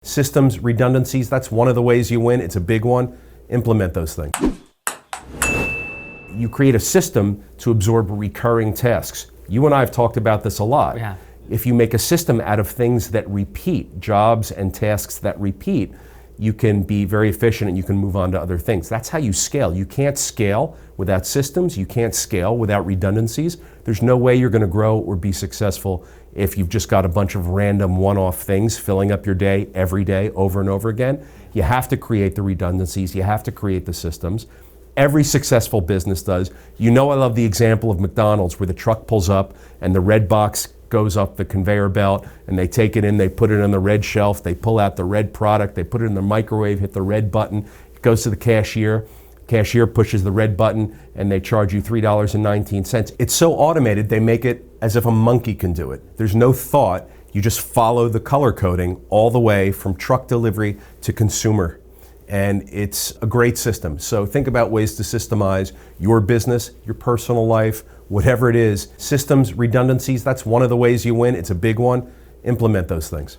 Systems redundancies, that's one of the ways you win. It's a big one. Implement those things. You create a system to absorb recurring tasks. You and I have talked about this a lot. Yeah. If you make a system out of things that repeat, jobs and tasks that repeat, you can be very efficient and you can move on to other things. That's how you scale. You can't scale without systems. You can't scale without redundancies. There's no way you're going to grow or be successful if you've just got a bunch of random one-off things filling up your day every day over and over again. You have to create the redundancies. You have to create the systems. Every successful business does. You know, I love the example of McDonald's where the truck pulls up and the red box goes up the conveyor belt and they take it in, they put it on the red shelf, they pull out the red product, they put it in the microwave, hit the red button, it goes to the cashier. Cashier pushes the red button and they charge you $3.19. It's so automated, they make it as if a monkey can do it. There's no thought, you just follow the color coding all the way from truck delivery to consumer. And it's a great system. So think about ways to systemize your business, your personal life, whatever it is. Systems, redundancies, that's one of the ways you win. It's a big one. Implement those things.